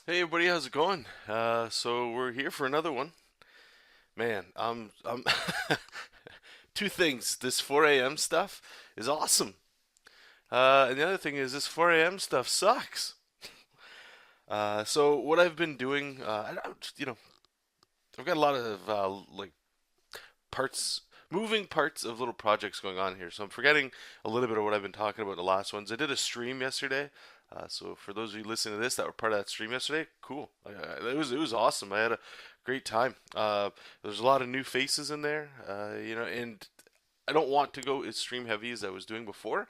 Hey everybody, how's it going? So we're here for another one. Man, I'm two things. This 4 a.m. stuff is awesome. And the other thing is this 4 a.m. stuff sucks. So what I've been doing, I've got a lot of parts, moving parts of little projects going on here. So I'm forgetting a little bit of what I've been talking about in the last ones. I did a stream yesterday. So for those of you listening to this that were part of that stream yesterday, cool. It was awesome. I had a great time. There's a lot of new faces in there, and I don't want to go as stream heavy as I was doing before,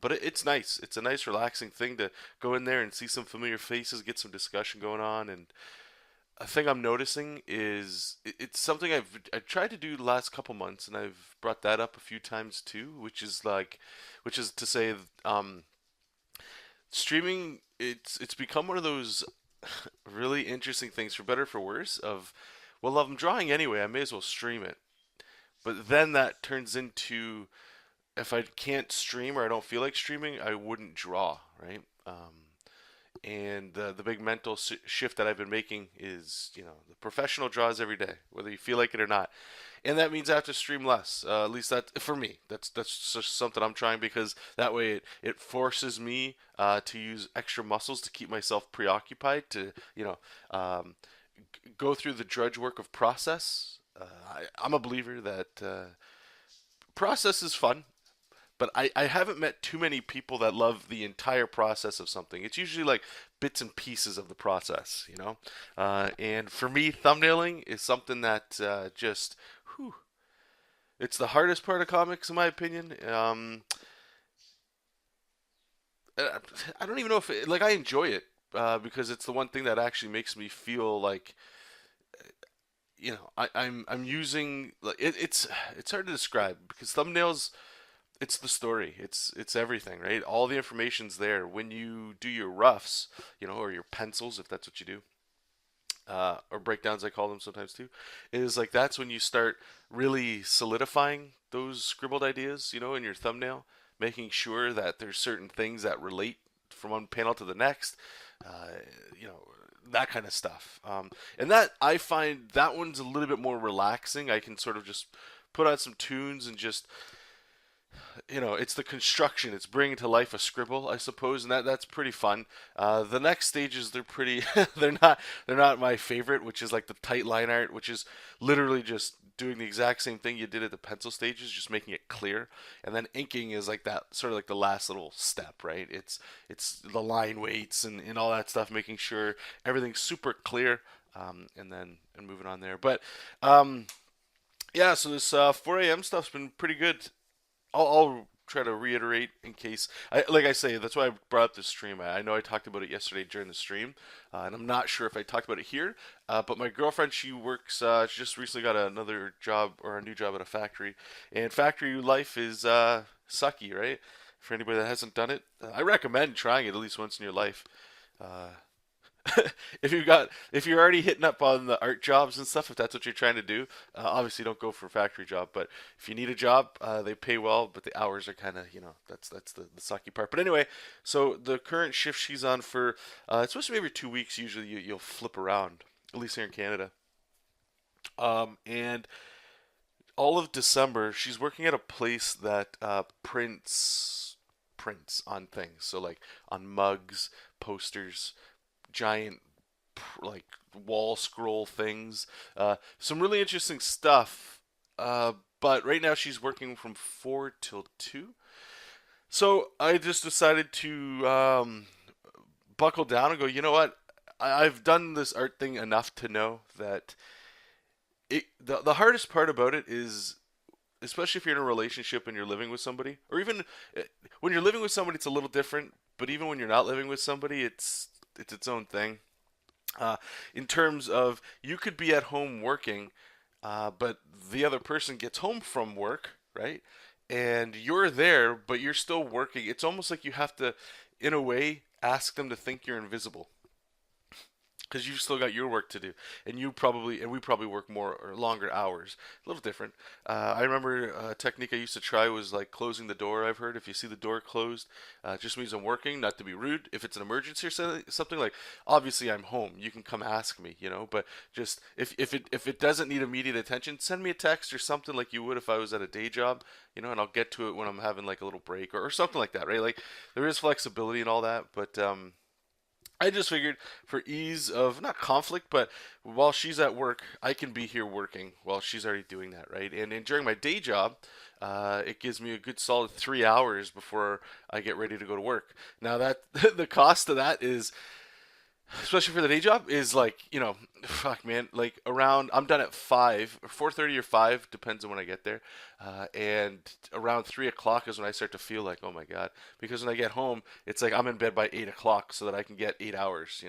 but it's nice. It's a nice, relaxing thing to go in there and see some familiar faces, get some discussion going on, and a thing I'm noticing is it's something I've tried to do the last couple months, and I've brought that up a few times too, which is to say, streaming. It's become one of those really interesting things, for better or for worse. Well, I'm drawing anyway, I may as well stream it. But then that turns into, if I can't stream or I don't feel like streaming, I wouldn't draw, right? And the big mental shift that I've been making is, the professional draws every day, whether you feel like it or not. And that means I have to stream less. At least that for me. That's just something I'm trying, because that way it forces me to use extra muscles to keep myself preoccupied, to go through the drudge work of process. I'm a believer that process is fun. But I haven't met too many people that love the entire process of something. It's usually like bits and pieces of the process. And for me, thumbnailing is something that whew, it's the hardest part of comics, in my opinion. I don't even know if like I enjoy it, because it's the one thing that actually makes me feel like, I'm using, like, it's hard to describe, because thumbnails, it's the story. It's everything, right? All the information's there. When you do your roughs, or your pencils, if that's what you do, or breakdowns, I call them sometimes too, is like that's when you start really solidifying those scribbled ideas, in your thumbnail, making sure that there's certain things that relate from one panel to the next, uh, you know, that kind of stuff. And that, I find that one's a little bit more relaxing. I can sort of just put on some tunes and just, it's the construction. It's bringing to life a scribble, I suppose, and that's pretty fun. The next stages, they're pretty. they're not my favorite, which is like the tight line art, which is literally just doing the exact same thing you did at the pencil stages, just making it clear. And then inking is like that, sort of like the last little step, right? It's the line weights and all that stuff, making sure everything's super clear. And moving on there, but yeah. So this 4 a.m. stuff's been pretty good. I'll try to reiterate, in case like I say, that's why I brought up the stream. I know I talked about it yesterday during the stream, and I'm not sure if I talked about it here. But my girlfriend, she works. She just recently got another job, or a new job, at a factory, and factory life is sucky, right? For anybody that hasn't done it, I recommend trying it at least once in your life. Uh, if you're already hitting up on the art jobs and stuff, if that's what you're trying to do, obviously don't go for a factory job. But if you need a job, they pay well, but the hours are kind of, that's the sucky part. But anyway, so the current shift she's on for, it's supposed to be every 2 weeks. Usually you'll flip around, at least here in Canada. And all of December, she's working at a place that prints on things. So like on mugs, posters, giant like wall scroll things. Some really interesting stuff. But right now she's working from 4 till 2. So I just decided to buckle down and go. You know what? I've done this art thing enough to know that the hardest part about it is, especially if you're in a relationship and you're living with somebody, or even when you're living with somebody, it's a little different. But even when you're not living with somebody, it's its own thing. In terms of, you could be at home working, but the other person gets home from work, right? And you're there, but you're still working. It's almost like you have to, in a way, ask them to think you're invisible. because you've still got your work to do, and we probably work more or longer hours, a little different. I remember a technique I used to try was like closing the door. I've heard if you see the door closed, it just means I'm working. Not to be rude, if it's an emergency or something like, obviously I'm home, you can come ask me, but just if it doesn't need immediate attention, send me a text or something like you would if I was at a day job, and I'll get to it when I'm having like a little break or something like that, right? Like there is flexibility and all that, but I just figured for ease of not conflict, but while she's at work, I can be here working while she's already doing that, right? And during my day job, it gives me a good solid 3 hours before I get ready to go to work. Now that the cost of that is, especially for the day job, is like, fuck man, like around, I'm done at 5 or 4:30 or 5, depends on when I get there, and around 3 o'clock is when I start to feel like, oh my god, because when I get home it's like I'm in bed by 8 o'clock so that I can get 8 hours.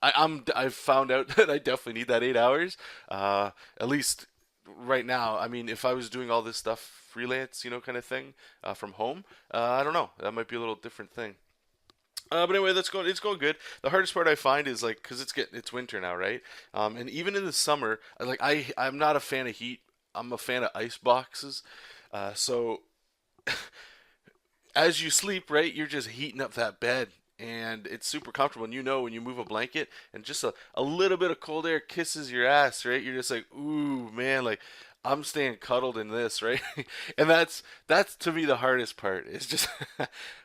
I've found out that I definitely need that 8 hours, at least right now. I mean, if I was doing all this stuff freelance, kind of thing, from home, I don't know, that might be a little different thing. But anyway, that's going. It's going good. The hardest part I find is like, cause it's winter now, right? And even in the summer, I'm not a fan of heat. I'm a fan of ice boxes. So as you sleep, right, you're just heating up that bed, and it's super comfortable. And when you move a blanket, and just a little bit of cold air kisses your ass, right? You're just like, ooh, man, like I'm staying cuddled in this, right? And that's to me the hardest part. Is just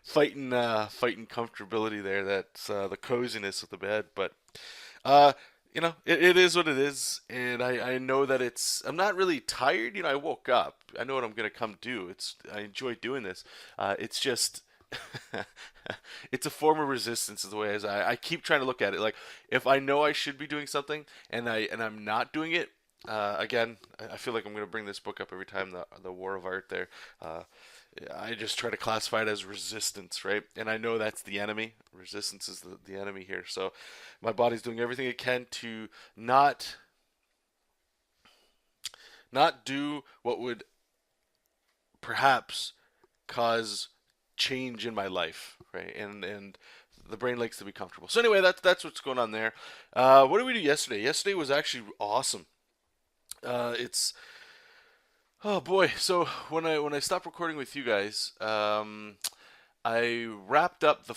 fighting comfortability there. That's the coziness of the bed, but uh, it is what it is, and I know that I'm not really tired. I woke up. I know what I'm gonna come do. I enjoy doing this. It's just it's a form of resistance, is the way as I keep trying to look at it. Like if I know I should be doing something and I'm not doing it. Again, I feel like I'm going to bring this book up every time, the War of Art there. Uh, I just try to classify it as resistance, right? And I know that's the enemy. Resistance is the enemy here. So my body's doing everything it can to not do what would perhaps cause change in my life, right? And the brain likes to be comfortable. So anyway, that's what's going on there. What did we do yesterday? Yesterday was actually awesome. It's Oh boy. So when I stopped recording with you guys, I wrapped up the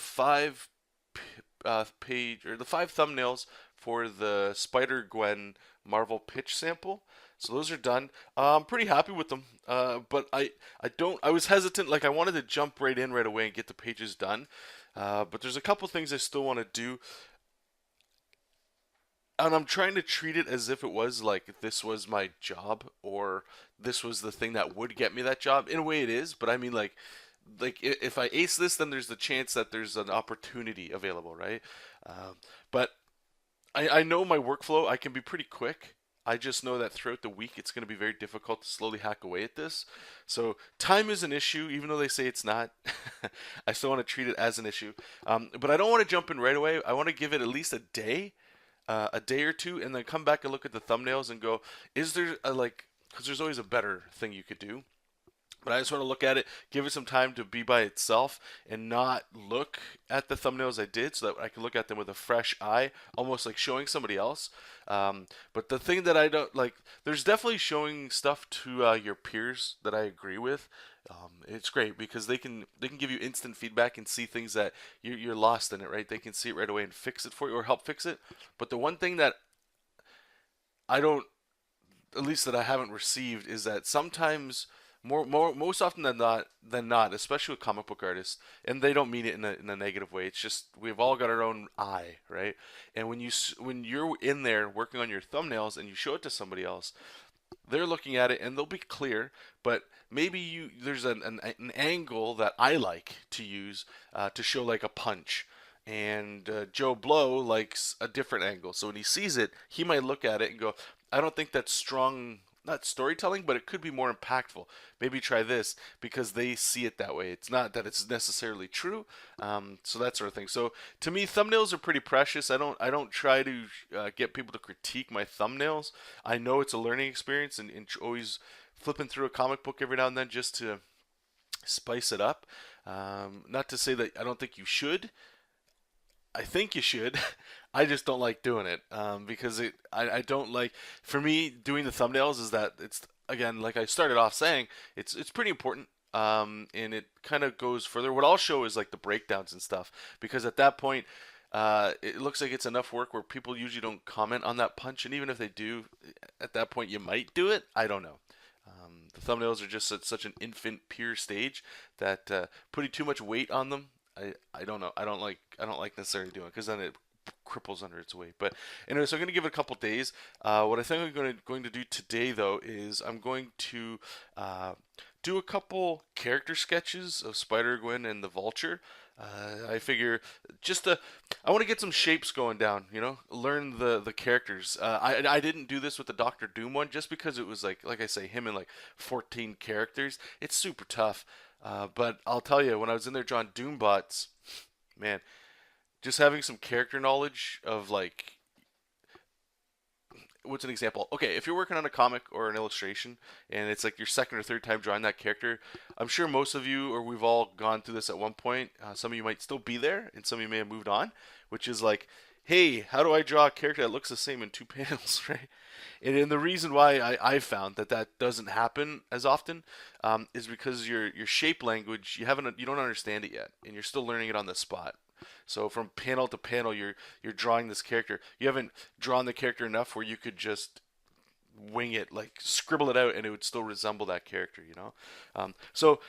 page or the five thumbnails for the Spider Gwen Marvel pitch sample. So those are done. I'm pretty happy with them. But I don't. I was hesitant. Like I wanted to jump right in right away and get the pages done. But there's a couple things I still want to do, and I'm trying to treat it as if it was like this was my job, or this was the thing that would get me that job. In a way, it is, but I mean, if I ace this, then there's the chance that there's an opportunity available, right? But I know my workflow. I can be pretty quick. I just know that throughout the week it's going to be very difficult to slowly hack away at this. So time is an issue, even though they say it's not. I still want to treat it as an issue, but I don't want to jump in right away. I want to give it at least a day or two, and then come back and look at the thumbnails and go, is there a like? Because there's always a better thing you could do. But I just want to look at it, give it some time to be by itself, and not look at the thumbnails I did, so that I can look at them with a fresh eye, almost like showing somebody else. But the thing that I don't like, there's definitely showing stuff to your peers that I agree with. It's great because they can give you instant feedback and see things that you're lost in it, right? They can see it right away and fix it for you or help fix it. But the one thing that I don't, at least that I haven't received, is that sometimes most often than not, especially with comic book artists, and they don't mean it in a negative way. It's just we've all got our own eye, right? And when you're in there working on your thumbnails and you show it to somebody else, they're looking at it and they'll be clear, but maybe there's an angle that I like to use, to show like a punch, and Joe Blow likes a different angle. So when he sees it, he might look at it and go, I don't think that's strong, not storytelling, but it could be more impactful. Maybe try this, because they see it that way. It's not that it's necessarily true. So that sort of thing. So to me, thumbnails are pretty precious. I don't try to get people to critique my thumbnails. I know it's a learning experience, and always flipping through a comic book every now and then just to spice it up. Not to say that I don't think you should. I think you should. I just don't like doing it because I don't like. For me, doing the thumbnails is that it's again like I started off saying it's pretty important. And it kind of goes further. What I'll show is like the breakdowns and stuff because at that point, it looks like it's enough work where people usually don't comment on that punch, and even if they do, at that point you might do it. I don't know. The thumbnails are just at such an infant, pure stage that putting too much weight on them, I don't know. I don't like necessarily doing it because then it cripples under its weight. But anyway, so I'm going to give it a couple days. What I think I'm going to do today though is I'm going to do a couple character sketches of Spider Gwen and the Vulture. I figure just to, I want to get some shapes going down, learn the characters. I didn't do this with the Doctor Doom one just because it was like I say, him and like 14 characters. It's super tough. But I'll tell you, when I was in there drawing Doombots, man, just having some character knowledge of like what's an example? Okay, if you're working on a comic or an illustration and it's like your second or third time drawing that character, I'm sure most of you or we've all gone through this at one point. Some of you might still be there and some of you may have moved on, which is like, hey, how do I draw a character that looks the same in two panels, right? And the reason why I found that doesn't happen as often is because your shape language you don't understand it yet and you're still learning it on the spot. So from panel to panel, you're drawing this character. You haven't drawn the character enough where you could just wing it, like scribble it out, and it would still resemble that character. So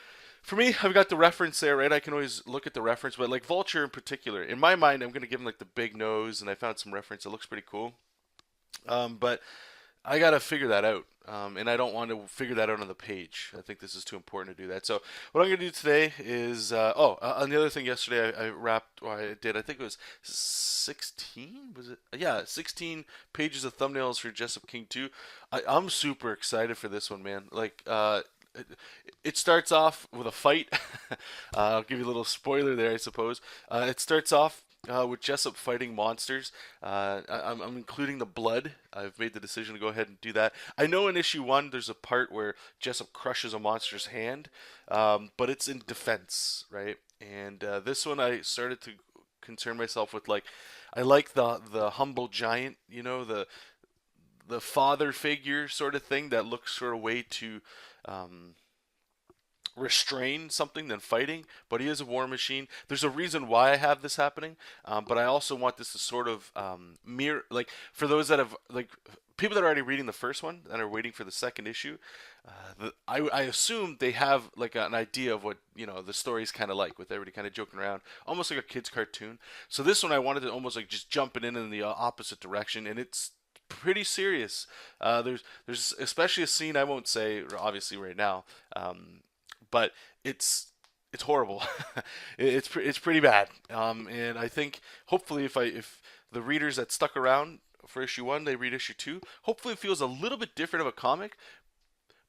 for me, I've got the reference there, right? I can always look at the reference, but like Vulture in particular, in my mind, I'm gonna give him like the big nose, and I found some reference. It looks pretty cool. But I gotta figure that out, and I don't want to figure that out on the page. I think this is too important to do that. So what I'm gonna do today is, and the other thing yesterday I wrapped, or I did, I think it was 16. Was it? Yeah, 16 pages of thumbnails for Jessup King 2. I'm super excited for this one, man. Like, it, it starts off with a fight. I'll give you a little spoiler there, I suppose. It starts off with Jessup fighting monsters. I'm including the blood. I've made the decision to go ahead and do that. I know in issue 1 there's a part where Jessup crushes a monster's hand, but it's in defense, right? And this one I started to concern myself with, like, I like the humble giant, the father figure sort of thing that looks sort of way too um, restrain something than fighting, but he is a war machine. There's a reason why I have this happening, but I also want this to sort of mirror, like, for those that have, like, people that are already reading the first one and are waiting for the second issue. I assume they have like an idea of what the story's kind of like, with everybody kind of joking around, almost like a kid's cartoon. So this one I wanted to almost like just jump it in the opposite direction, and it's pretty serious. There's especially a scene I won't say obviously right now, but it's horrible. It's pretty bad. And I think hopefully if the readers that stuck around for issue 1, they read issue 2, hopefully it feels a little bit different of a comic.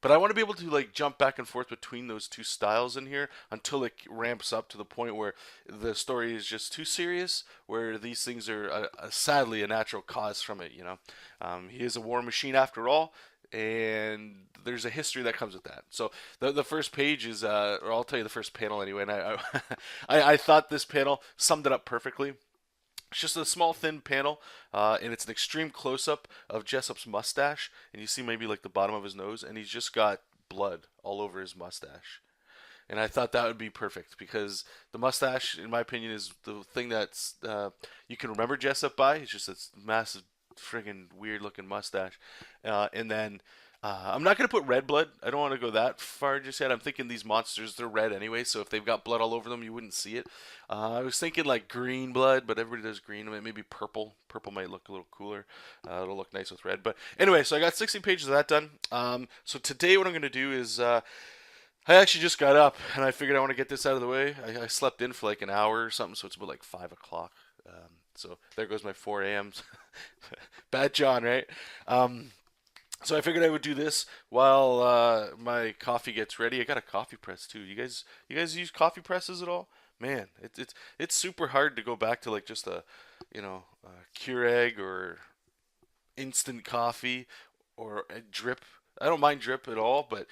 But I want to be able to like jump back and forth between those two styles in here until it ramps up to the point where the story is just too serious, where these things are sadly a natural cause from it. He is a war machine after all, and there's a history that comes with that. So the first page is, or I'll tell you the first panel anyway. And I thought this panel summed it up perfectly. It's just a small, thin panel, and it's an extreme close-up of Jessup's mustache, and you see maybe like the bottom of his nose, and he's just got blood all over his mustache. And I thought that would be perfect because the mustache, in my opinion, is the thing that's you can remember Jessup by. It's just this massive, friggin' weird-looking mustache, and then. I'm not going to put red blood. I don't want to go that far just yet. I'm thinking these monsters, they're red anyway, so if they've got blood all over them, you wouldn't see it. I was thinking like green blood, but everybody does green. Maybe purple. Purple might look a little cooler. It'll look nice with red. But anyway, so I got 60 pages of that done. So today what I'm going to do is I actually just got up, and I figured I want to get this out of the way. I slept in for like an hour or something, so it's about like 5 o'clock. So there goes my 4 a.m. Bad John, right? So I figured I would do this while my coffee gets ready. I got a coffee press too. You guys use coffee presses at all? Man, it's super hard to go back to like just a Keurig or instant coffee or a drip. I don't mind drip at all, but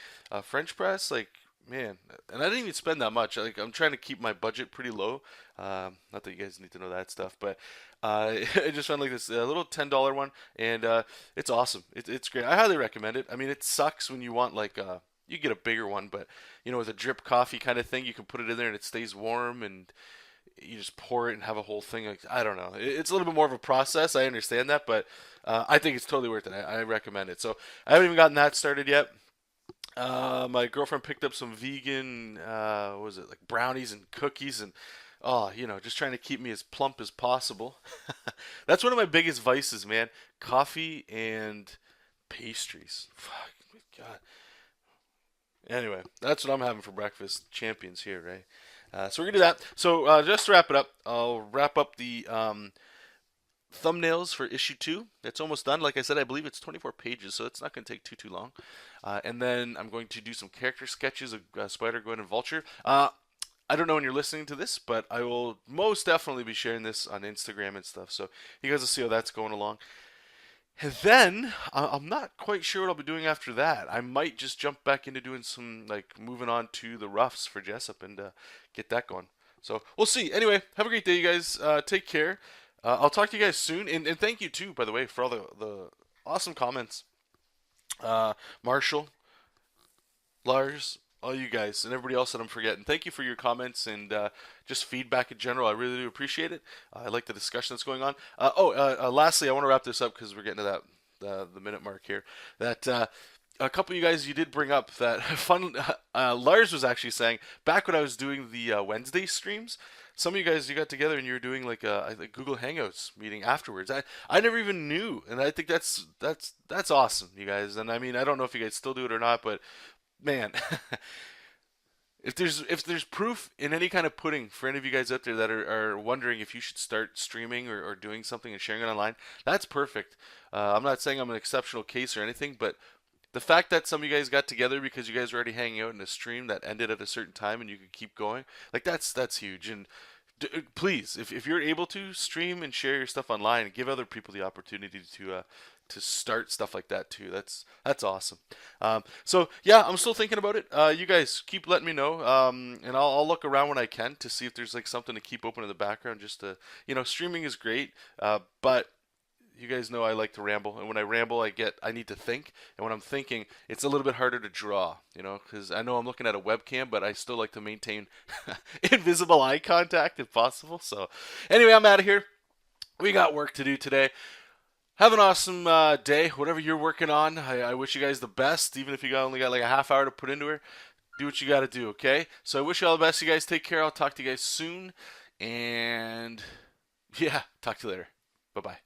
French press, like, Man, and I didn't even spend that much. Like I'm trying to keep my budget pretty low. Not that you guys need to know that stuff, but I just found like this little $10 one, and it's awesome. It's great. I highly recommend it. I mean, it sucks when you want like you get a bigger one, but with a drip coffee kind of thing, you can put it in there and it stays warm, and you just pour it and have a whole thing. Like, I don't know. It's a little bit more of a process. I understand that, but I think it's totally worth it. I recommend it. So I haven't even gotten that started yet. My girlfriend picked up some vegan, what was it, like brownies and cookies, and oh, just trying to keep me as plump as possible. That's one of my biggest vices, man. Coffee and pastries. Fuck, my God. Anyway, that's what I'm having for breakfast. Champions here, right? So we're gonna do that. So just to wrap it up, I'll wrap up the thumbnails for issue 2. It's almost done. Like I said, I believe it's 24 pages, so it's not going to take too long. And then I'm going to do some character sketches of Spider, Gwen, and Vulture. I don't know when you're listening to this, but I will most definitely be sharing this on Instagram and stuff, so you guys will see how that's going along. And then I'm not quite sure what I'll be doing after that. I might just jump back into doing some, like, moving on to the roughs for Jessup and get that going. So we'll see. Anyway, have a great day, you guys. Take care. I'll talk to you guys soon, and thank you too, by the way, for all the awesome comments. Marshall, Lars, all you guys, and everybody else that I'm forgetting. Thank you for your comments and just feedback in general. I really do appreciate it. I like the discussion that's going on. Lastly, I want to wrap this up because we're getting to that the minute mark here. That a couple of you guys, you did bring up that fun. Lars was actually saying back when I was doing the Wednesday streams. Some of you guys, you got together and you were doing like a Google Hangouts meeting afterwards. I never even knew, and I think that's awesome, you guys. And I mean, I don't know if you guys still do it or not, but man, if there's proof in any kind of pudding for any of you guys out there that are wondering if you should start streaming or doing something and sharing it online, that's perfect. I'm not saying I'm an exceptional case or anything, but the fact that some of you guys got together because you guys were already hanging out in a stream that ended at a certain time and you could keep going, like that's huge. And please, if you're able to stream and share your stuff online, give other people the opportunity to start stuff like that too. That's awesome. So yeah, I'm still thinking about it. You guys keep letting me know, and I'll look around when I can to see if there's like something to keep open in the background. Just to streaming is great, but you guys know I like to ramble, and when I ramble, I need to think, and when I'm thinking, it's a little bit harder to draw, because I know I'm looking at a webcam, but I still like to maintain invisible eye contact if possible. So, anyway, I'm out of here. We got work to do today. Have an awesome day, whatever you're working on. I wish you guys the best, even if you only got like a half hour to put into it. Do what you got to do, okay? So I wish you all the best. You guys take care. I'll talk to you guys soon, and yeah, talk to you later. Bye bye.